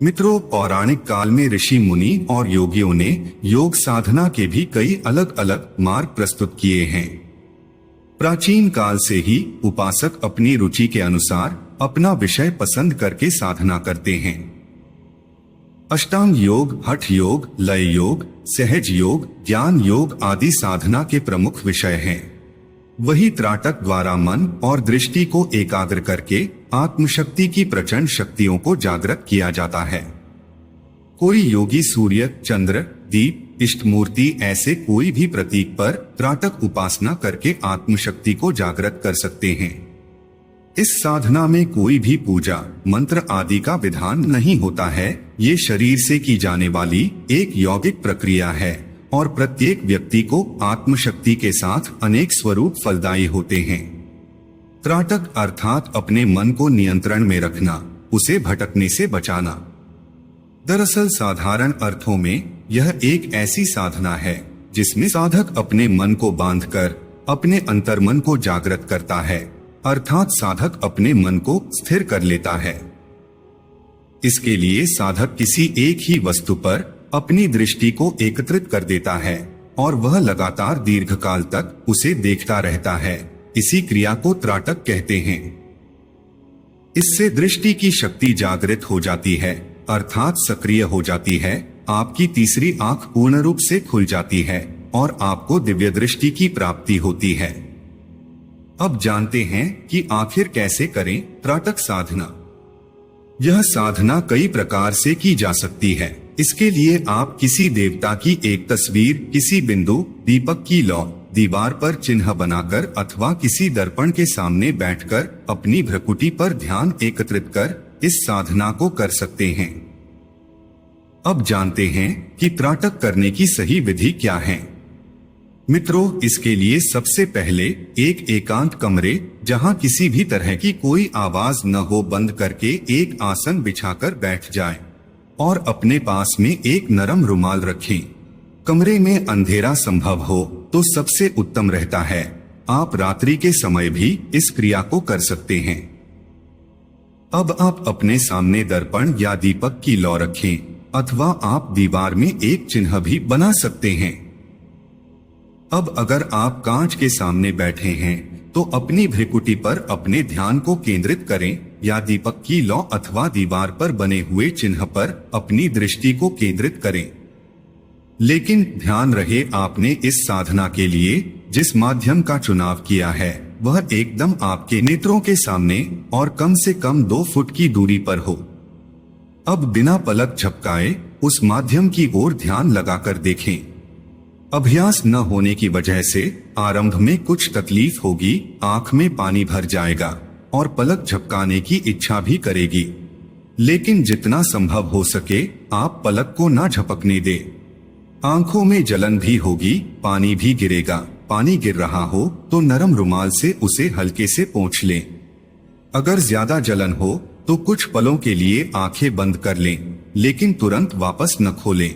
मित्रों, पौराणिक काल में ऋषि मुनि और योगियों ने योग साधना के भी कई अलग अलग मार्ग प्रस्तुत किए हैं। प्राचीन काल से ही उपासक अपनी रुचि के अनुसार अपना विषय पसंद करके साधना करते हैं। अष्टांग योग, हठ योग, लय योग, सहज योग, ज्ञान योग आदि साधना के प्रमुख विषय हैं। वही त्राटक द्वारा मन और दृष्टि को एकाग्र करके आत्मशक्ति की प्रचंड शक्तियों को जागृत किया जाता है। कोई योगी सूर्य, चंद्र, दीप, इष्ट मूर्ति ऐसे कोई भी प्रतीक पर त्राटक उपासना करके आत्मशक्ति को जागृत कर सकते हैं। इस साधना में कोई भी पूजा, मंत्र आदि का विधान नहीं होता है। ये शरीर से की जाने वाली एक यौगिक प्रक्रिया है और प्रत्येक व्यक्ति को आत्मशक्ति के साथ अनेक स्वरूप फलदायी होते हैं। त्राटक अर्थात अपने मन को नियंत्रण में रखना, उसे भटकने से बचाना। दरअसल साधारण अर्थों में यह एक ऐसी साधना है जिसमें साधक अपने मन को बांधकर अपने अंतर्मन को जागृत करता है, अर्थात साधक अपने मन को स्थिर कर लेता है। इसके लिए साधक किसी एक ही वस्तु पर अपनी दृष्टि को एकत्रित कर देता है और वह लगातार दीर्घकाल तक उसे देखता रहता है। इसी क्रिया को त्राटक कहते हैं। इससे दृष्टि की शक्ति जागृत हो जाती है, अर्थात सक्रिय हो जाती है। आपकी तीसरी आंख पूर्ण रूप से खुल जाती है और आपको दिव्य दृष्टि की प्राप्ति होती है। अब जानते हैं कि आखिर कैसे करें त्राटक साधना। यह साधना कई प्रकार से की जा सकती है। इसके लिए आप किसी देवता की एक तस्वीर, किसी बिंदु, दीपक की लौ, दीवार पर चिन्ह बनाकर अथवा किसी दर्पण के सामने बैठकर अपनी भ्रुकुटी पर ध्यान एकत्रित कर इस साधना को कर सकते हैं। अब जानते हैं कि त्राटक करने की सही विधि क्या है। मित्रों, इसके लिए सबसे पहले एक एकांत कमरे, जहां किसी भी तरह की कोई आवाज न हो, बंद करके एक आसन बिछाकर बैठ जाएं और अपने पास में एक नरम रुमाल रखें। कमरे में अंधेरा संभव हो तो सबसे उत्तम रहता है। आप रात्रि के समय भी इस क्रिया को कर सकते हैं। अब आप अपने सामने दर्पण या दीपक की लौ रखें अथवा आप दीवार में एक चिन्ह भी बना सकते हैं। अब अगर आप कांच के सामने बैठे हैं तो अपनी भ्रुकुटी पर अपने ध्यान को केंद्रित करें या दीपक की लौ अथवा दीवार पर बने हुए चिन्ह पर अपनी दृष्टि को केंद्रित करें। लेकिन ध्यान रहे, आपने इस साधना के लिए जिस माध्यम का चुनाव किया है वह एकदम आपके नेत्रों के सामने और कम से कम 2 फुट की दूरी पर हो। अब बिना पलक झपकाए उस माध्यम की ओर ध्यान लगाकर देखें। अभ्यास न होने की वजह से आरंभ में कुछ तकलीफ होगी, आंख में पानी भर जाएगा और पलक झपकाने की इच्छा भी करेगी, लेकिन जितना संभव हो सके आप पलक को ना झपकने दे। आंखों में जलन भी होगी, पानी भी गिरेगा। पानी गिर रहा हो तो नरम रुमाल से उसे हल्के से पोंछ लें। अगर ज्यादा जलन हो तो कुछ पलों के लिए आंखें बंद कर लें, लेकिन तुरंत वापस न खोलें।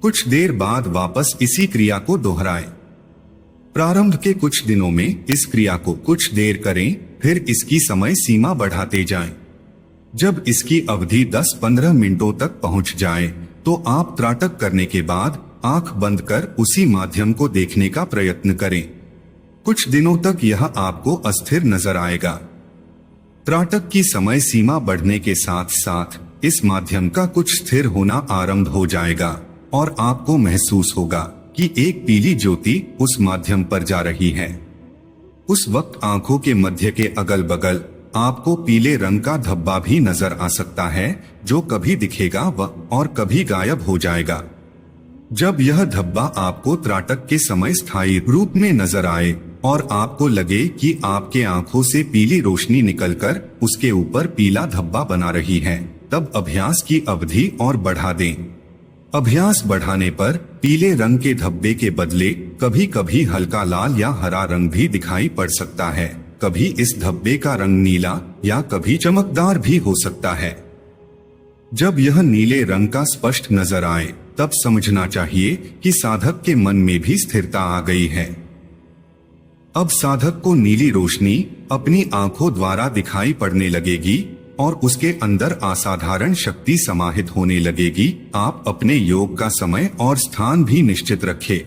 कुछ देर बाद वापस इसी क्रिया को दोहराएं। प्रारंभ के कुछ दिनों में इस क्रिया को कुछ देर करें, फिर इसकी समय सीमा बढ़ाते जाएं। जब इसकी अवधि 10-15 मिनटों तक पहुंच जाए तो आप त्राटक करने के बाद आंख बंद कर उसी माध्यम को देखने का प्रयत्न करें। कुछ दिनों तक यह आपको अस्थिर नजर आएगा। त्राटक की समय सीमा बढ़ने के साथ साथ इस माध्यम का कुछ स्थिर होना आरंभ हो जाएगा और आपको महसूस होगा कि एक पीली ज्योति उस माध्यम पर जा रही है। उस वक्त आंखों के मध्य के अगल बगल आपको पीले रंग का धब्बा भी नजर आ सकता है, जो कभी दिखेगा और कभी गायब हो जाएगा। जब यह धब्बा आपको त्राटक के समय स्थायी रूप में नजर आए और आपको लगे कि आपके आंखों से पीली रोशनी निकलकर उसके ऊपर पीला धब्बा बना रही है, तब अभ्यास की अवधि और बढ़ा दें। अभ्यास बढ़ाने पर पीले रंग के धब्बे के बदले कभी कभी हल्का लाल या हरा रंग भी दिखाई पड़ सकता है। कभी इस धब्बे का रंग नीला या कभी चमकदार भी हो सकता है। जब यह नीले रंग का स्पष्ट नजर आए तब समझना चाहिए कि साधक के मन में भी स्थिरता आ गई है। अब साधक को नीली रोशनी अपनी आंखों द्वारा दिखाई पड़ने लगेगी और उसके अंदर असाधारण शक्ति समाहित होने लगेगी। आप अपने योग का समय और स्थान भी निश्चित रखें।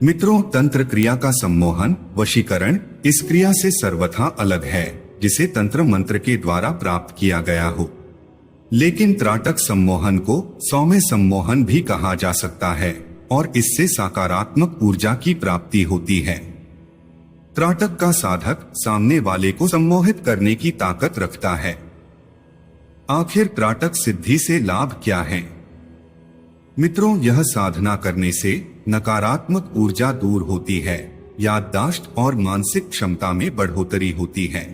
मित्रों, तंत्र क्रिया का सम्मोहन, वशीकरण इस क्रिया से सर्वथा अलग है, जिसे तंत्र मंत्र के द्वारा प्राप्त किया गया हो। लेकिन त्राटक सम्मोहन को सौम्य सम्मोहन भी कहा जा सकता है और इससे सकारात्मक ऊर्जा की प्राप्ति होती है। त्राटक का साधक सामने वाले को सम्मोहित करने की ताकत रखता है। आखिर त्राटक सिद्धि से लाभ क्या है? मित्रों, यह साधना करने से नकारात्मक ऊर्जा दूर होती है, याददाश्त और मानसिक क्षमता में बढ़ोतरी होती है।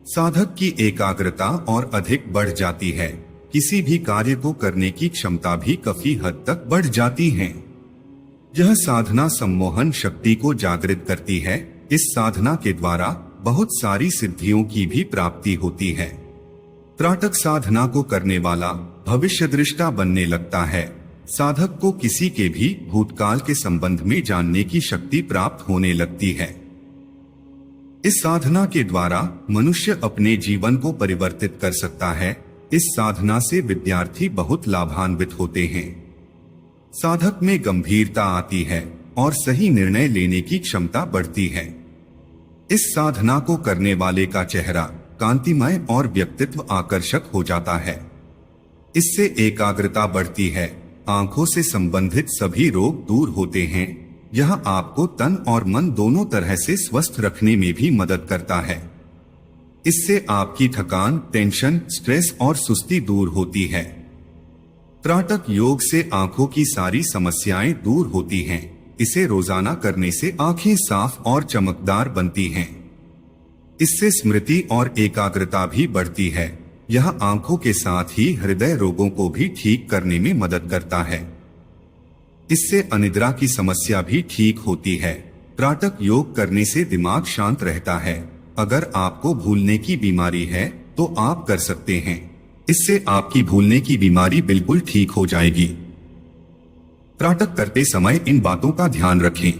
साधक की एकाग्रता और अधिक बढ़ जाती है। किसी भी कार्य को करने की क्षमता भी काफी हद तक बढ़ जाती है। यह साधना सम्मोहन शक्ति को जागृत करती है। इस साधना के द्वारा बहुत सारी सिद्धियों की भी प्राप्ति होती है। त्राटक साधना को करने वाला भविष्यदृष्टा बनने लगता है। साधक को किसी के भी भूतकाल के संबंध में जानने की शक्ति प्राप्त होने लगती है। इस साधना के द्वारा मनुष्य अपने जीवन को परिवर्तित कर सकता है। इस साधना से विद्यार्थी बहुत लाभान्वित होते हैं। साधक में गंभीरता आती है और सही निर्णय लेने की क्षमता बढ़ती है। इस साधना को करने वाले का चेहरा कांतिमय और व्यक्तित्व आकर्षक हो जाता है। इससे एकाग्रता बढ़ती है। आंखों से संबंधित सभी रोग दूर होते हैं। यह आपको तन और मन दोनों तरह से स्वस्थ रखने में भी मदद करता है। इससे आपकी थकान, टेंशन, स्ट्रेस और सुस्ती दूर होती है। त्राटक योग से आंखों की सारी समस्याएं दूर होती हैं। इसे रोजाना करने से आंखें साफ और चमकदार बनती हैं। इससे स्मृति और एकाग्रता भी बढ़ती है। यह आंखों के साथ ही हृदय रोगों को भी ठीक करने में मदद करता है। इससे अनिद्रा की समस्या भी ठीक होती है। त्राटक योग करने से दिमाग शांत रहता है। अगर आपको भूलने की बीमारी है तो आप कर सकते हैं। इससे आपकी भूलने की बीमारी बिल्कुल ठीक हो जाएगी। त्राटक करते समय इन बातों का ध्यान रखें।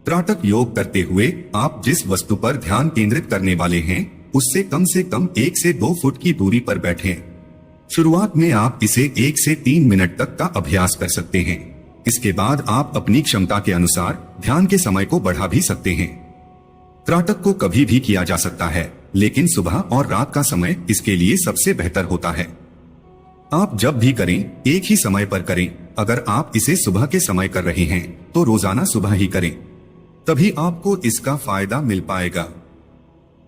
त्राटक योग करते हुए आप जिस वस्तु पर ध्यान केंद्रित करने वाले हैं उससे कम 1 से 2 फुट की दूरी पर बैठें। शुरुआत में आप इसे 1 से 3 मिनट तक का अभ्यास कर सकते हैं। इसके बाद आप अपनी क्षमता के अनुसार ध्यान के समय को बढ़ा भी सकते हैं। त्राटक को कभी भी किया जा सकता है, लेकिन सुबह और रात का समय इसके लिए सबसे बेहतर होता है। आप जब भी करें एक ही समय पर करें। अगर आप इसे सुबह के समय कर रहे हैं तो रोजाना सुबह ही करें, तभी आपको इसका फायदा मिल पाएगा।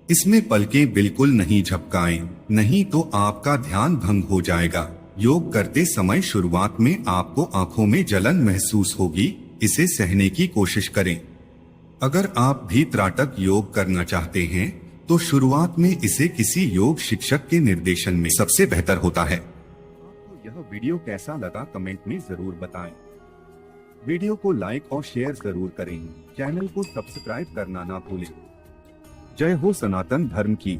इसमें पलकें बिल्कुल नहीं झपकाएं, नहीं तो आपका ध्यान भंग हो जाएगा। योग करते समय शुरुआत में आपको आंखों में जलन महसूस होगी। इसे सहने की कोशिश करें। अगर आप भी त्राटक योग करना चाहते हैं तो शुरुआत में इसे किसी योग शिक्षक के निर्देशन में सबसे बेहतर होता है। आपको यह वीडियो कैसा लगा कमेंट में जरूर बताएं। वीडियो को लाइक और शेयर जरूर करें। चैनल को सब्सक्राइब करना ना भूलें। जय हो सनातन धर्म की।